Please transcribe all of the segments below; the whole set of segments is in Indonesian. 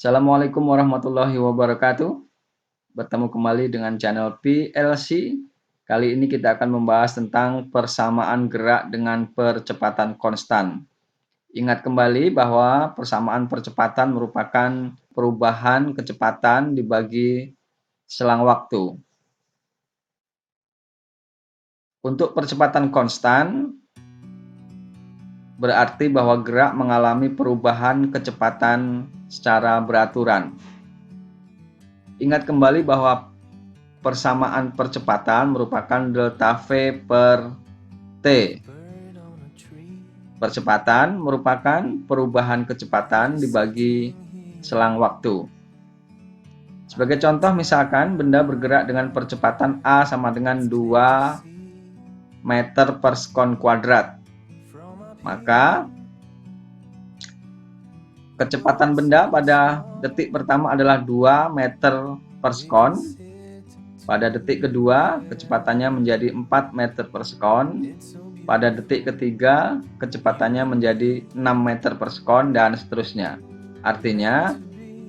Assalamualaikum warahmatullahi wabarakatuh. Bertemu kembali dengan channel PLC. Kali ini kita akan membahas tentang persamaan gerak dengan percepatan konstan. Ingat kembali bahwa persamaan percepatan merupakan perubahan kecepatan dibagi selang waktu. Untuk percepatan konstan, berarti bahwa gerak mengalami perubahan kecepatan secara beraturan. Ingat kembali bahwa persamaan percepatan merupakan delta V per T. Percepatan merupakan perubahan kecepatan dibagi selang waktu. Sebagai contoh, misalkan benda bergerak dengan percepatan A sama dengan 2 meter per sekon kuadrat. Maka kecepatan benda pada detik pertama adalah 2 meter per sekon. Pada detik kedua, kecepatannya menjadi 4 meter per sekon. Pada detik ketiga, kecepatannya menjadi 6 meter per sekon, dan seterusnya. Artinya,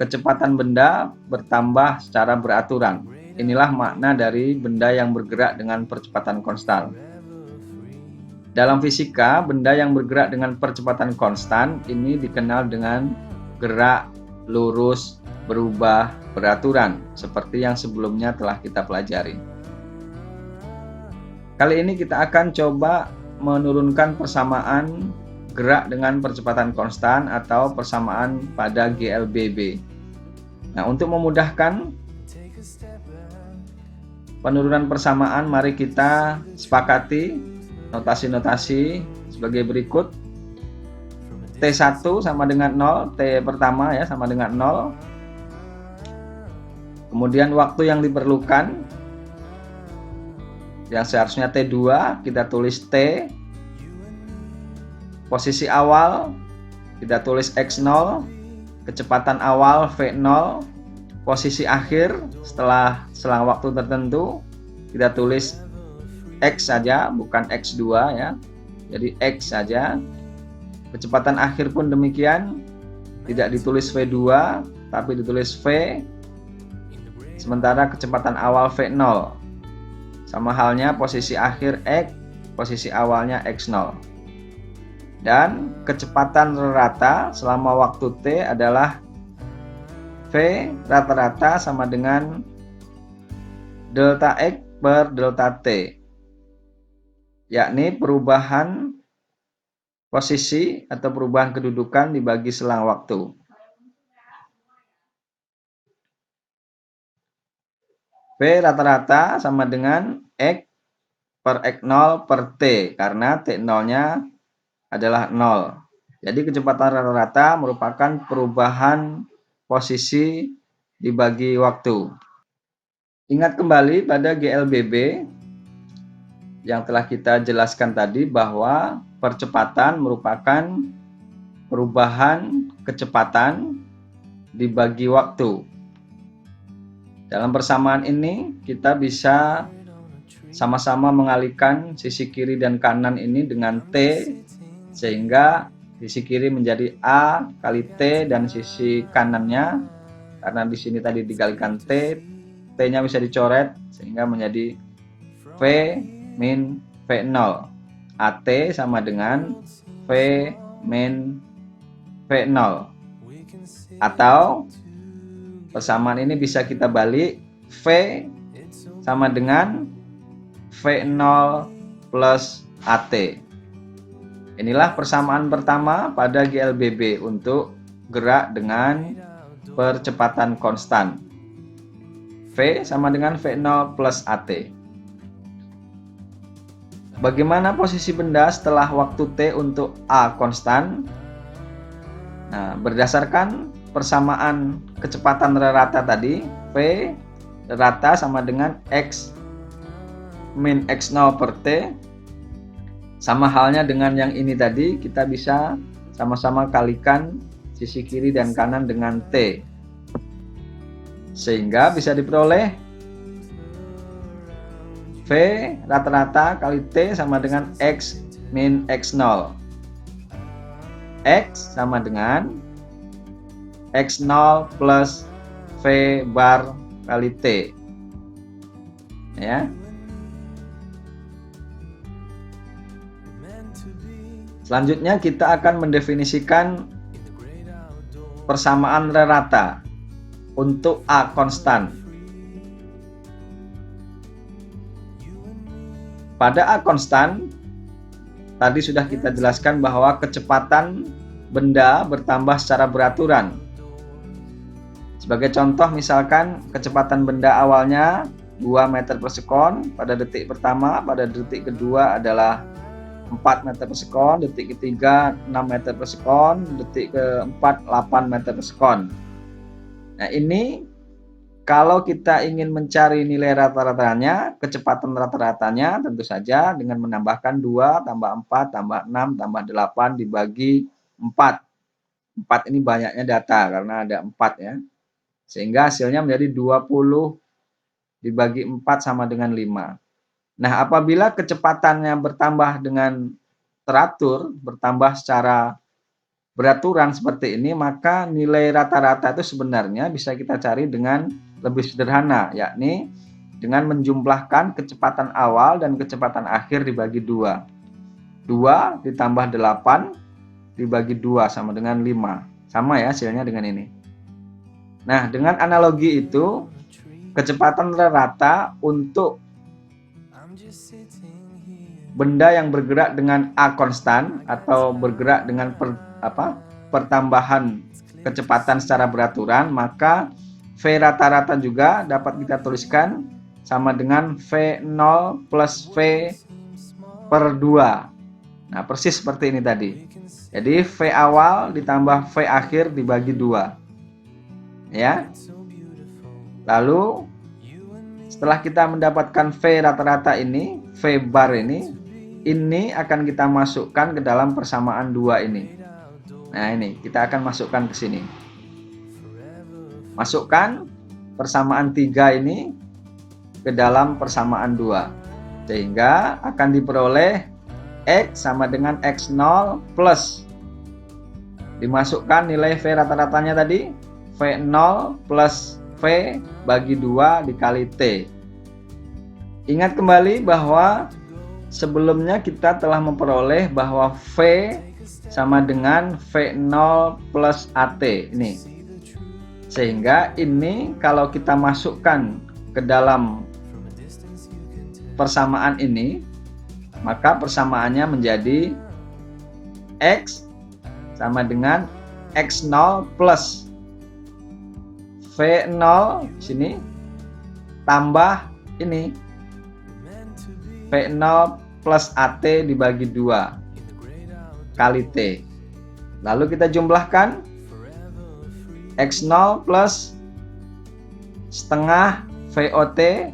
kecepatan benda bertambah secara beraturan. Inilah makna dari benda yang bergerak dengan percepatan konstan. Dalam fisika, benda yang bergerak dengan percepatan konstan ini dikenal dengan gerak lurus berubah beraturan, seperti yang sebelumnya telah kita pelajari. Kali ini kita akan coba menurunkan persamaan gerak dengan percepatan konstan atau persamaan pada GLBB. Nah, untuk memudahkan penurunan persamaan, mari kita sepakati notasi-notasi sebagai berikut. T1 sama dengan 0, T pertama ya sama dengan 0. Kemudian waktu yang diperlukan yang seharusnya T2, kita tulis T. Posisi awal kita tulis X0, kecepatan awal V0. Posisi akhir setelah selang waktu tertentu kita tulis X saja, bukan X2 ya. Jadi X saja. Kecepatan akhir pun demikian, tidak ditulis V2 tapi ditulis V. Sementara kecepatan awal V0. Sama halnya posisi akhir X, posisi awalnya X0. Dan kecepatan rata selama waktu T adalah V rata-rata sama dengan delta X per delta T, yakni perubahan posisi atau perubahan kedudukan dibagi selang waktu. V rata-rata sama dengan X per X0 per T, karena T0-nya adalah 0. Jadi kecepatan rata-rata merupakan perubahan posisi dibagi waktu. Ingat kembali pada GLBB yang telah kita jelaskan tadi bahwa percepatan merupakan perubahan kecepatan dibagi waktu. Dalam persamaan ini kita bisa sama-sama mengalihkan sisi kiri dan kanan ini dengan T, sehingga sisi kiri menjadi A kali T dan sisi kanannya, karena di sini tadi dikalikan T, T-nya bisa dicoret sehingga menjadi V min V0. AT sama dengan V min V0. Atau persamaan ini bisa kita balik, V sama dengan V0 plus AT. Inilah persamaan pertama pada GLBB untuk gerak dengan percepatan konstan. V sama dengan V0 plus AT. Bagaimana posisi benda setelah waktu T untuk A konstan? Nah, berdasarkan persamaan kecepatan rata tadi, V rata sama dengan X min X0 per T. Sama halnya dengan yang ini tadi, kita bisa sama-sama kalikan sisi kiri dan kanan dengan T. Sehingga bisa diperoleh V rata-rata kali T sama dengan X min X0. X sama dengan X0 plus V bar kali T. Ya. Selanjutnya kita akan mendefinisikan persamaan rata untuk A konstan. Pada A konstan, tadi sudah kita jelaskan bahwa kecepatan benda bertambah secara beraturan. Sebagai contoh, misalkan kecepatan benda awalnya 2 meter per sekon pada detik pertama, pada detik kedua adalah 4 meter per sekon, detik ketiga 6 meter per sekon, detik keempat 8 meter per sekon. Nah, ini kalau kita ingin mencari nilai rata-ratanya, kecepatan rata-ratanya tentu saja dengan menambahkan 2 tambah 4 tambah 6 tambah 8 dibagi 4. 4 ini banyaknya data karena ada 4 ya. Sehingga hasilnya menjadi 20 dibagi 4 sama dengan 5. Nah, apabila kecepatannya bertambah dengan teratur, bertambah secara beraturan seperti ini, maka nilai rata-rata itu sebenarnya bisa kita cari dengan lebih sederhana, yakni dengan menjumlahkan kecepatan awal dan kecepatan akhir dibagi 2. 2 ditambah 8 dibagi 2 sama dengan 5. Sama ya hasilnya dengan ini. Nah, dengan analogi itu, kecepatan rata untuk benda yang bergerak dengan A konstan atau bergerak dengan pertambahan kecepatan secara beraturan, maka V rata-rata juga dapat kita tuliskan sama dengan V0 plus V per 2. Nah, persis seperti ini tadi. Jadi V awal ditambah V akhir dibagi 2. Ya. Lalu setelah kita mendapatkan V rata-rata ini, V bar ini akan kita masukkan ke dalam persamaan 2 ini. Nah, ini kita akan masukkan ke sini. Masukkan persamaan 3 ini ke dalam persamaan 2. Sehingga akan diperoleh X sama dengan X0 plus dimasukkan nilai V rata-ratanya tadi, V0 plus V bagi 2 dikali T. Ingat kembali bahwa sebelumnya kita telah memperoleh bahwa V sama dengan V0 plus AT ini. Sehingga ini kalau kita masukkan ke dalam persamaan ini, maka persamaannya menjadi X sama dengan X0 plus V0 sini tambah ini V0 plus AT dibagi 2 kali T. Lalu kita jumlahkan X0 plus setengah VOT,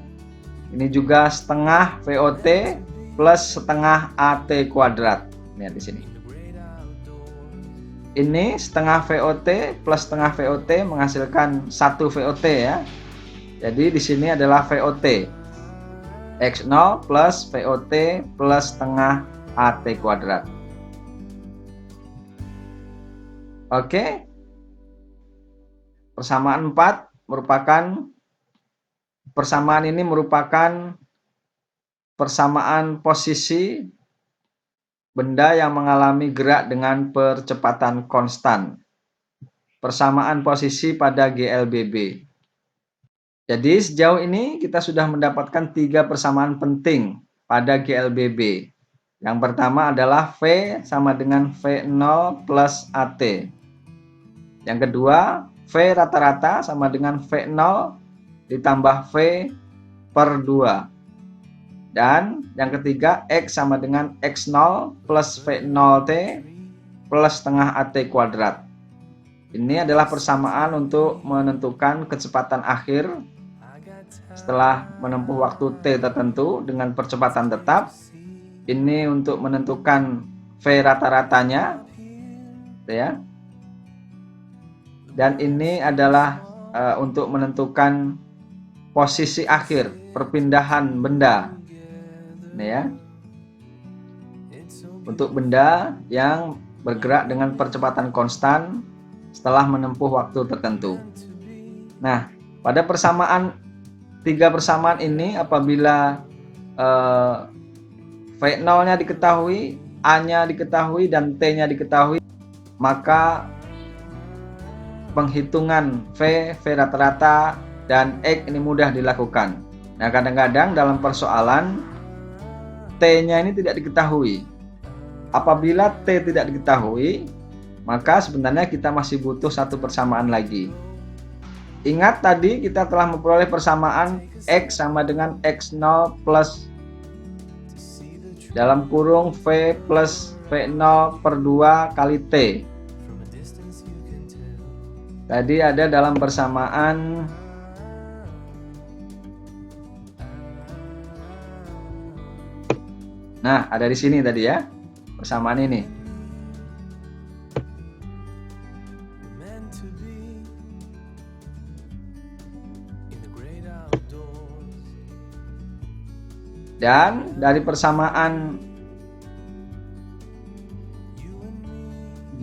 ini juga setengah VOT plus setengah AT kuadrat. Lihat di sini. Ini setengah VOT plus setengah VOT menghasilkan 1 VOT ya. Jadi di sini adalah VOT. X0 plus VOT plus setengah AT kuadrat. Oke. Persamaan 4 merupakan persamaan posisi benda yang mengalami gerak dengan percepatan konstan. Persamaan posisi pada GLBB. Jadi sejauh ini kita sudah mendapatkan 3 persamaan penting pada GLBB. Yang pertama adalah V sama dengan V0 plus AT. Yang kedua, V rata-rata sama dengan V0 ditambah V per 2. Dan yang ketiga, X sama dengan X0 plus V0T plus setengah AT kuadrat. Ini adalah persamaan untuk menentukan kecepatan akhir setelah menempuh waktu T tertentu dengan percepatan tetap. Ini untuk menentukan V rata-ratanya, ya. Dan ini adalah untuk menentukan posisi akhir perpindahan benda. Ini ya. Untuk benda yang bergerak dengan percepatan konstan setelah menempuh waktu tertentu. Nah, pada tiga persamaan ini apabila V0-nya diketahui, A-nya diketahui, dan T-nya diketahui, maka penghitungan V rata-rata, dan X ini mudah dilakukan. Nah, kadang-kadang dalam persoalan T-nya ini tidak diketahui. Apabila T tidak diketahui, maka sebenarnya kita masih butuh satu persamaan lagi. Ingat tadi kita telah memperoleh persamaan X sama dengan X0 plus dalam kurung V plus V0 per 2 kali T. Tadi ada dalam persamaan nah, ada di sini tadi ya, persamaan ini. Dan dari persamaan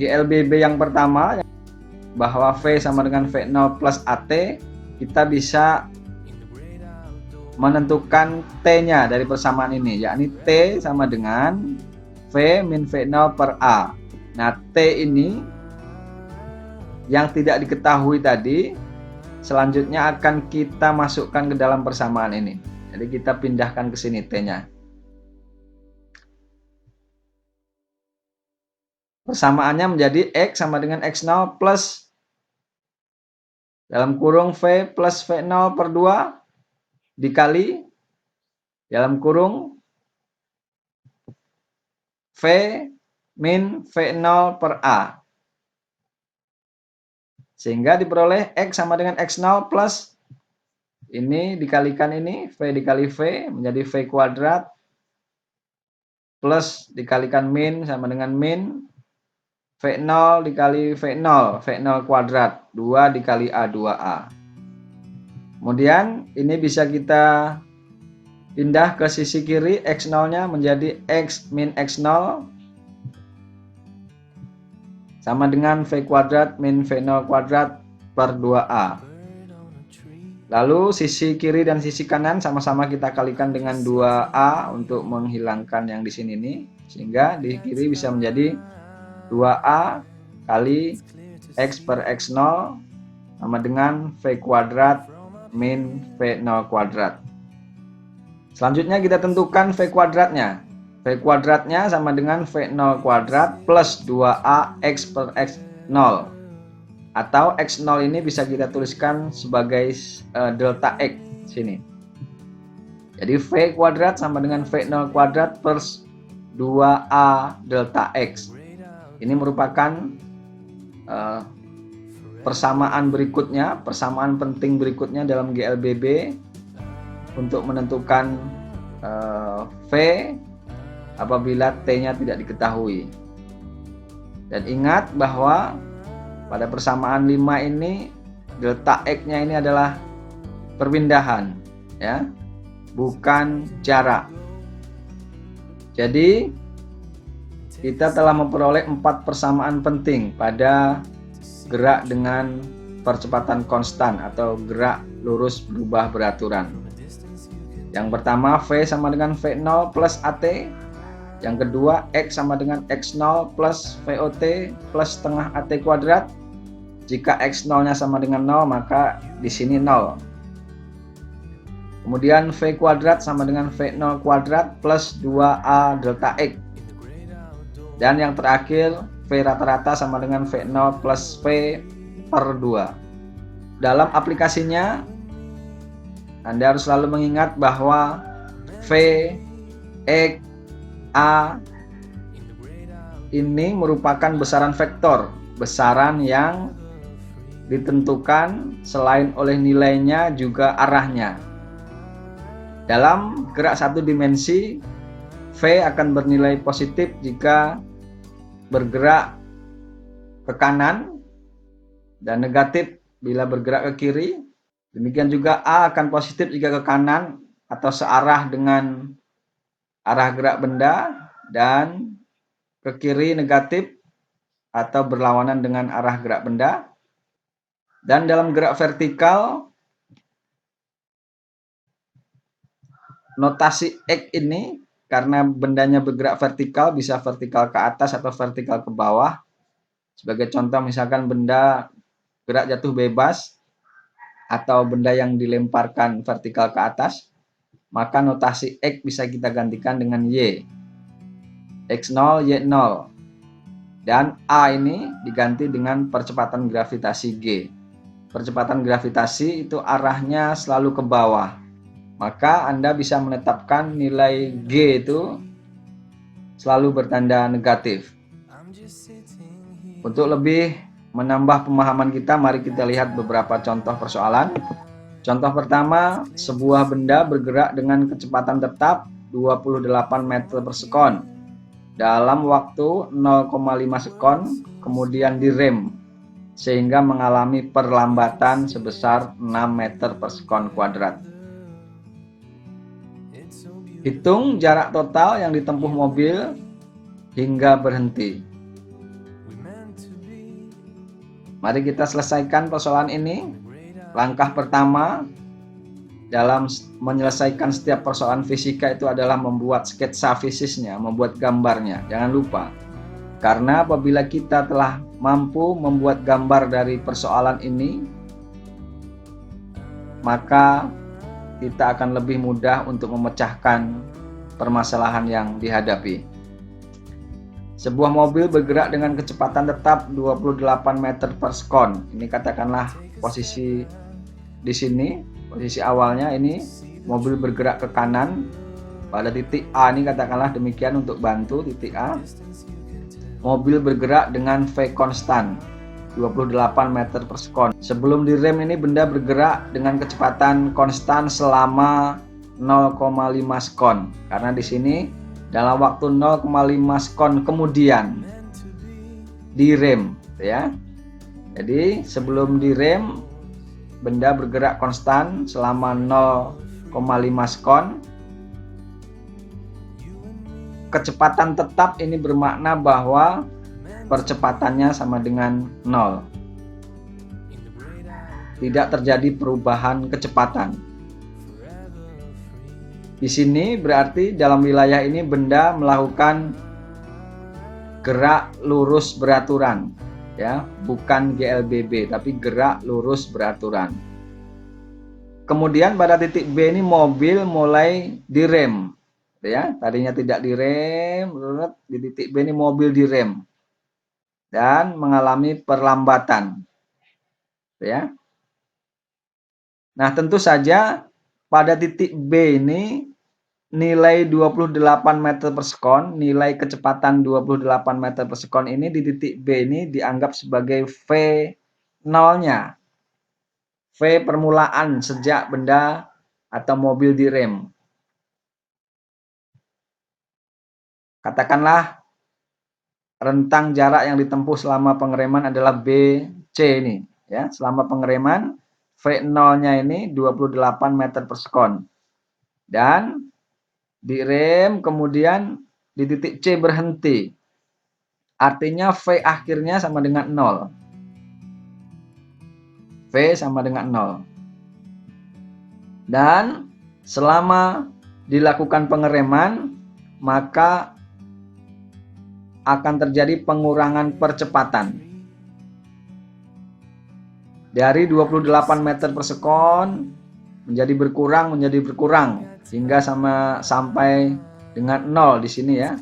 GLBB yang pertama, bahwa V sama dengan V0 plus AT, kita bisa menentukan T-nya dari persamaan ini, yakni T sama dengan V min V0 per A. Nah, T ini yang tidak diketahui tadi, selanjutnya akan kita masukkan ke dalam persamaan ini. Jadi kita pindahkan ke sini T-nya. Persamaannya menjadi X sama dengan X0 plus dalam kurung V plus V0 per 2 dikali dalam kurung V min V0 per A. Sehingga diperoleh X sama dengan X0 plus ini dikalikan ini, V dikali V menjadi V kuadrat plus dikalikan min sama dengan min V0 dikali V0, V0 kuadrat 2 dikali A 2A. Kemudian ini bisa kita pindah ke sisi kiri, X0-nya menjadi X min X0 sama dengan V kuadrat min V0 kuadrat per 2A. Lalu sisi kiri dan sisi kanan sama-sama kita kalikan dengan 2A untuk menghilangkan yang di sini nih, sehingga di kiri bisa menjadi 2A kali X per X0 sama dengan V kuadrat min V0 kuadrat. Selanjutnya kita tentukan V kuadratnya. V kuadratnya sama dengan V0 kuadrat plus 2A X per X0. Atau X0 ini bisa kita tuliskan sebagai delta X sini. Jadi V kuadrat sama dengan V0 kuadrat plus 2A delta X. Ini merupakan persamaan berikutnya, persamaan penting berikutnya dalam GLBB untuk menentukan V apabila T-nya tidak diketahui. Dan ingat bahwa pada persamaan 5 ini delta X-nya ini adalah perpindahan, ya, bukan jarak. Jadi kita telah memperoleh 4 persamaan penting pada gerak dengan percepatan konstan atau gerak lurus berubah beraturan. Yang pertama V sama dengan V0 plus AT. Yang kedua X sama dengan X0 plus VOT plus setengah AT kuadrat. Jika X0-nya sama dengan 0, maka di sini 0. Kemudian V kuadrat sama dengan V0 kuadrat plus 2A delta X. Dan yang terakhir, V rata-rata sama dengan V0 plus V per 2. Dalam aplikasinya, Anda harus selalu mengingat bahwa V, X, A ini merupakan besaran vektor, besaran yang ditentukan selain oleh nilainya juga arahnya. Dalam gerak satu dimensi, V akan bernilai positif jika bergerak ke kanan dan negatif bila bergerak ke kiri. Demikian juga A akan positif jika ke kanan atau searah dengan arah gerak benda, dan ke kiri negatif atau berlawanan dengan arah gerak benda. Dan dalam gerak vertikal, notasi X ini karena bendanya bergerak vertikal, bisa vertikal ke atas atau vertikal ke bawah. Sebagai contoh, misalkan benda gerak jatuh bebas atau benda yang dilemparkan vertikal ke atas, maka notasi X bisa kita gantikan dengan Y. X0, Y0. Dan A ini diganti dengan percepatan gravitasi G. Percepatan gravitasi itu arahnya selalu ke bawah. Maka Anda bisa menetapkan nilai G itu selalu bertanda negatif. Untuk lebih menambah pemahaman kita, mari kita lihat beberapa contoh persoalan. Contoh pertama, sebuah benda bergerak dengan kecepatan tetap 28 meter per sekon dalam waktu 0,5 sekon, kemudian direm sehingga mengalami perlambatan sebesar 6 meter per sekon kuadrat. Hitung jarak total yang ditempuh mobil hingga berhenti. Mari kita selesaikan persoalan ini. Langkah pertama dalam menyelesaikan setiap persoalan fisika itu adalah membuat sketsa fisiknya, membuat gambarnya. Jangan lupa. Karena apabila kita telah mampu membuat gambar dari persoalan ini, maka kita akan lebih mudah untuk memecahkan permasalahan yang dihadapi. Sebuah mobil bergerak dengan kecepatan tetap 28 meter per sekon. Ini katakanlah posisi di sini, posisi awalnya ini mobil bergerak ke kanan pada titik A ini, katakanlah demikian untuk bantu titik A. Mobil bergerak dengan V konstan 28 meter per sekon. Sebelum direm ini benda bergerak dengan kecepatan konstan selama 0,5 sekon. Karena di sini dalam waktu 0,5 sekon kemudian direm, ya. Jadi sebelum direm benda bergerak konstan selama 0,5 sekon. Kecepatan tetap ini bermakna bahwa percepatannya sama dengan 0. Tidak terjadi perubahan kecepatan. Di sini berarti dalam wilayah ini benda melakukan gerak lurus beraturan, ya, bukan GLBB tapi gerak lurus beraturan. Kemudian pada titik B ini mobil mulai direm, ya, tadinya tidak direm, di titik B ini mobil direm dan mengalami perlambatan, ya. Nah, tentu saja pada titik B ini nilai 28 meter per sekon, nilai kecepatan 28 meter per sekon ini di titik B ini dianggap sebagai V0-nya. V permulaan sejak benda atau mobil direm. Katakanlah rentang jarak yang ditempuh selama pengereman adalah BC ini, ya. Selama pengereman V0-nya ini 28 meter per sekon. Dan direm kemudian di titik C berhenti. Artinya V akhirnya sama dengan 0. V sama dengan 0. Dan selama dilakukan pengereman, maka akan terjadi pengurangan percepatan. Dari 28 meter per sekon menjadi berkurang hingga sampai dengan 0 di sini, ya.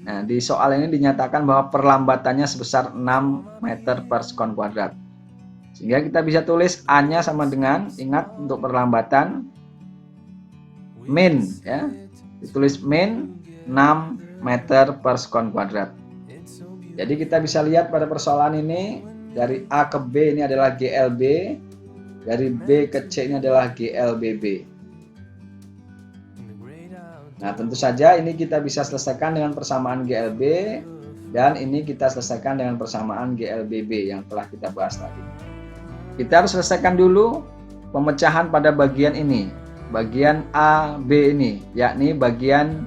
Nah, di soal ini dinyatakan bahwa perlambatannya sebesar 6 meter per sekon kuadrat. Sehingga kita bisa tulis A-nya sama dengan, ingat untuk perlambatan min, ya. Ditulis min 6 meter per sekon kuadrat. Jadi kita bisa lihat pada persoalan ini dari A ke B ini adalah GLB, dari B ke C ini adalah GLBB. Nah, tentu saja ini kita bisa selesaikan dengan persamaan GLB dan ini kita selesaikan dengan persamaan GLBB yang telah kita bahas tadi. Kita harus selesaikan dulu pemecahan pada bagian ini, bagian A, B ini, yakni bagian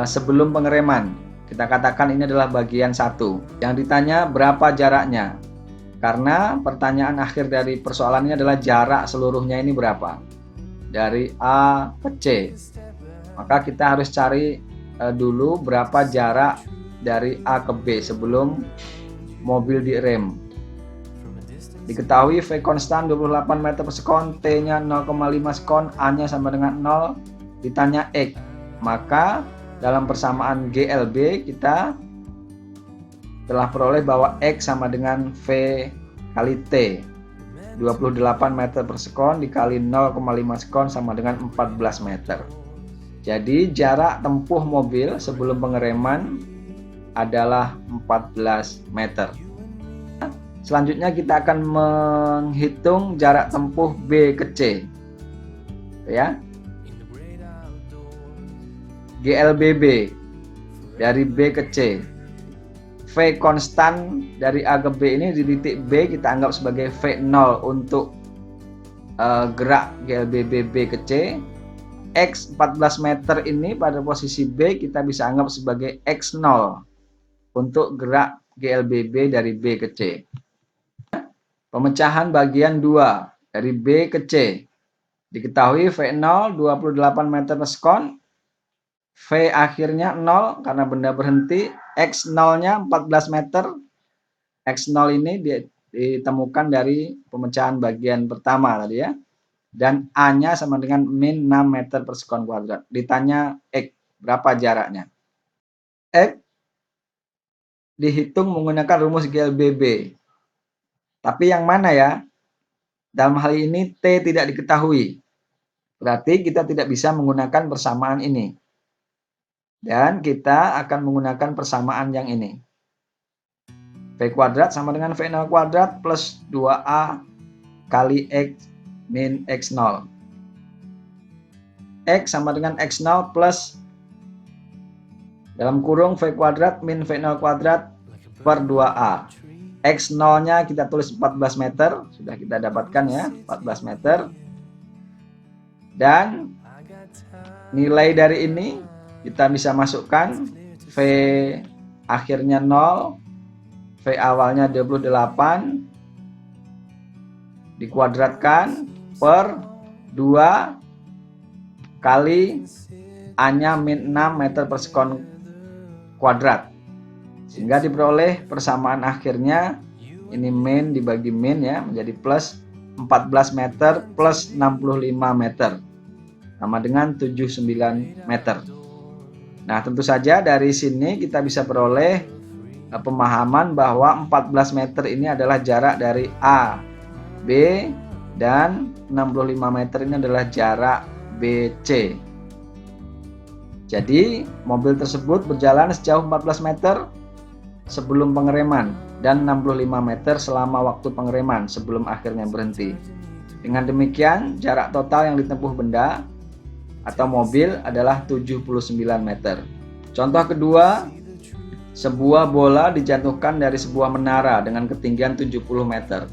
sebelum pengereman. Kita katakan ini adalah bagian 1. Yang ditanya berapa jaraknya? Karena pertanyaan akhir dari persoalan ini adalah jarak seluruhnya ini berapa? Dari A ke C. Maka kita harus cari dulu berapa jarak dari A ke B sebelum mobil direm. Diketahui V konstan 28 meter per sekon, T-nya 0,5 sekon, A-nya sama dengan 0, ditanya X. Maka dalam persamaan GLB kita telah peroleh bahwa X sama dengan V kali T. 28 meter per sekon dikali 0,5 sekon sama dengan 14 meter. Jadi jarak tempuh mobil sebelum pengereman adalah 14 meter. Selanjutnya kita akan menghitung jarak tempuh B ke C. Ya. GLBB dari B ke C. V konstan dari A ke B ini di titik B kita anggap sebagai V0 untuk gerak GLBB B ke C. X 14 meter ini pada posisi B kita bisa anggap sebagai X0 untuk gerak GLBB dari B ke C. Pemecahan bagian 2 dari B ke C. Diketahui V0 28 meter per sekon. V akhirnya 0 karena benda berhenti, X0-nya 14 meter. X0 ini ditemukan dari pemecahan bagian pertama tadi ya. Dan A-nya sama dengan min 6 meter per sekon kuadrat. Ditanya X, berapa jaraknya? X dihitung menggunakan rumus GLBB. Tapi yang mana ya? Dalam hal ini T tidak diketahui. Berarti kita tidak bisa menggunakan persamaan ini. Dan kita akan menggunakan persamaan yang ini. V kuadrat sama dengan V0 kuadrat plus 2A kali X min X0. X sama dengan X0 plus dalam kurung V kuadrat min V0 kuadrat per 2A. X0-nya kita tulis 14 meter. Sudah kita dapatkan ya, 14 meter. Dan nilai dari ini kita bisa masukkan V akhirnya 0, V awalnya 28 dikuadratkan per 2 kali A-nya min 6 meter per sekon kuadrat. Sehingga diperoleh persamaan akhirnya ini min dibagi min ya menjadi plus 14 meter plus 65 meter sama dengan 79 meter. Nah, tentu saja dari sini kita bisa peroleh pemahaman bahwa 14 meter ini adalah jarak dari A, B, dan 65 meter ini adalah jarak BC. Jadi, mobil tersebut berjalan sejauh 14 meter sebelum pengereman dan 65 meter selama waktu pengereman sebelum akhirnya berhenti. Dengan demikian, jarak total yang ditempuh benda atau mobil adalah 79 meter. Contoh kedua, sebuah bola dijatuhkan dari sebuah menara dengan ketinggian 70 meter.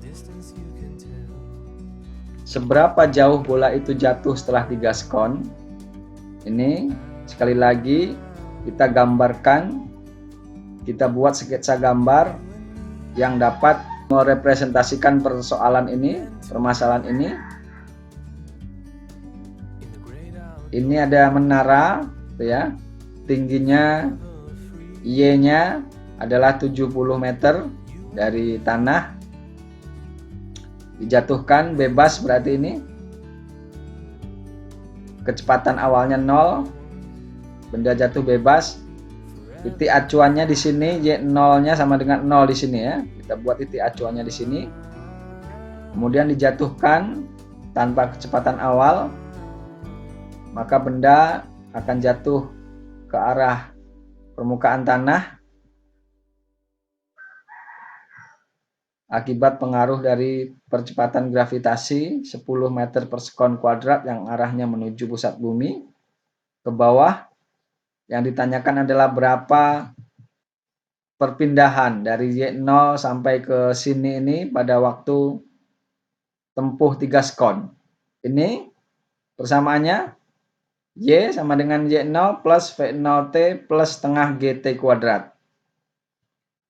Seberapa jauh bola itu jatuh setelah 3 sekon? Ini sekali lagi kita gambarkan, kita buat sketsa gambar yang dapat merepresentasikan persoalan ini, permasalahan ini. Ini ada menara, ya, tingginya Y-nya adalah 70 meter dari tanah, dijatuhkan bebas berarti ini kecepatan awalnya 0, benda jatuh bebas, titik acuannya di sini Y0-nya sama dengan 0 di sini ya, kita buat titik acuannya di sini, kemudian dijatuhkan tanpa kecepatan awal, maka benda akan jatuh ke arah permukaan tanah akibat pengaruh dari percepatan gravitasi 10 meter per sekon kuadrat yang arahnya menuju pusat bumi ke bawah. Yang ditanyakan adalah berapa perpindahan dari Y0 sampai ke sini ini pada waktu tempuh 3 sekon. Ini persamaannya Y sama dengan Y0 plus V0T plus setengah GT kuadrat.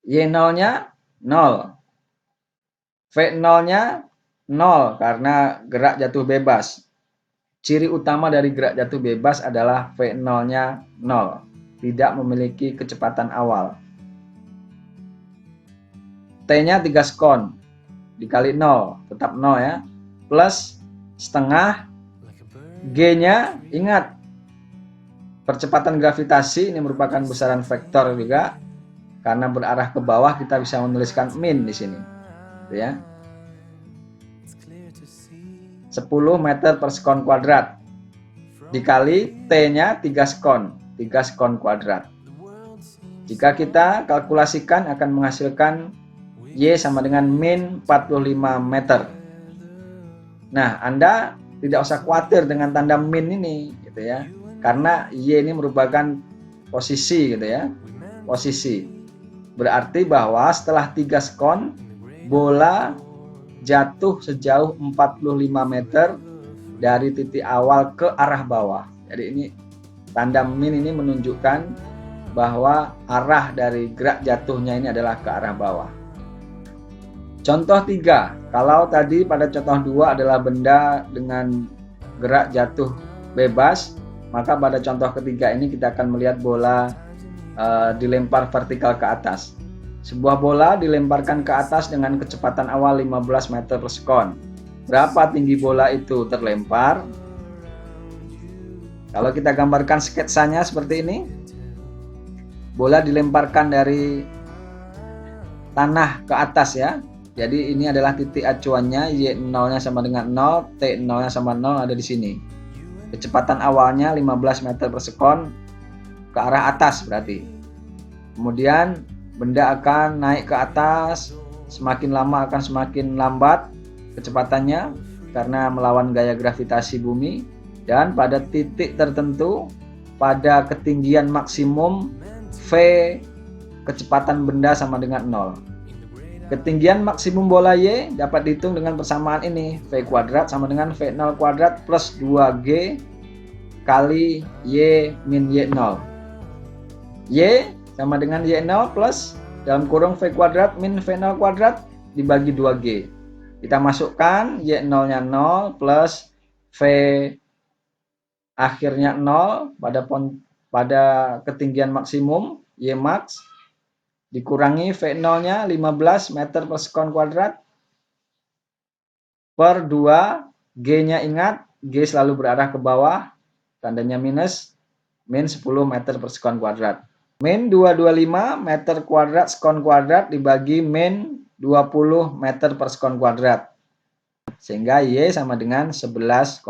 Y0-nya 0. V0-nya 0 karena gerak jatuh bebas. Ciri utama dari gerak jatuh bebas adalah V0-nya 0. Tidak memiliki kecepatan awal. T-nya 3 sekon. Dikali 0, tetap 0 ya. Plus setengah. G-nya, ingat, percepatan gravitasi ini merupakan besaran vektor juga. Karena berarah ke bawah kita bisa menuliskan min di sini. Ya. 10 meter per sekon kuadrat. Dikali T-nya 3 sekon. 3 sekon kuadrat. Jika kita kalkulasikan akan menghasilkan Y sama dengan min 45 meter. Nah, Anda tidak usah khawatir dengan tanda min ini gitu ya. Karena Y ini merupakan posisi gitu ya. Posisi. Berarti bahwa setelah 3 sekon bola jatuh sejauh 45 meter dari titik awal ke arah bawah. Jadi ini tanda min ini menunjukkan bahwa arah dari gerak jatuhnya ini adalah ke arah bawah. Contoh 3, kalau tadi pada contoh 2 adalah benda dengan gerak jatuh bebas, maka pada contoh ketiga ini kita akan melihat bola dilempar vertikal ke atas. Sebuah bola dilemparkan ke atas dengan kecepatan awal 15 meter per sekon. Berapa tinggi bola itu terlempar? Kalau kita gambarkan sketsanya seperti ini. Bola dilemparkan dari tanah ke atas ya. Jadi ini adalah titik acuannya, Y0-nya sama dengan 0, T0-nya sama 0 ada di sini. Kecepatan awalnya 15 meter per sekon ke arah atas berarti. Kemudian benda akan naik ke atas, semakin lama akan semakin lambat kecepatannya karena melawan gaya gravitasi bumi, dan pada titik tertentu pada ketinggian maksimum V kecepatan benda sama dengan 0. Ketinggian maksimum bola Y dapat dihitung dengan persamaan ini, V kuadrat sama dengan V0 kuadrat plus 2G kali Y min Y0. Y sama dengan Y0 plus dalam kurung V kuadrat min V0 kuadrat dibagi 2G. Kita masukkan Y0-nya 0 plus V akhirnya 0 pada ketinggian maksimum Y max dikurangi V0-nya 15 meter per sekon kuadrat per 2, G-nya ingat, G selalu berarah ke bawah, tandanya minus, min 10 meter per sekon kuadrat. Min 225 meter kuadrat sekon kuadrat dibagi min 20 meter per sekon kuadrat. Sehingga Y sama dengan 11,25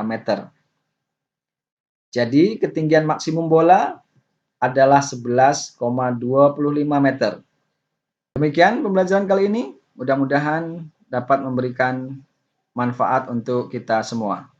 meter. Jadi ketinggian maksimum bola adalah 11,25 meter. Demikian pembelajaran kali ini. Mudah-mudahan dapat memberikan manfaat untuk kita semua.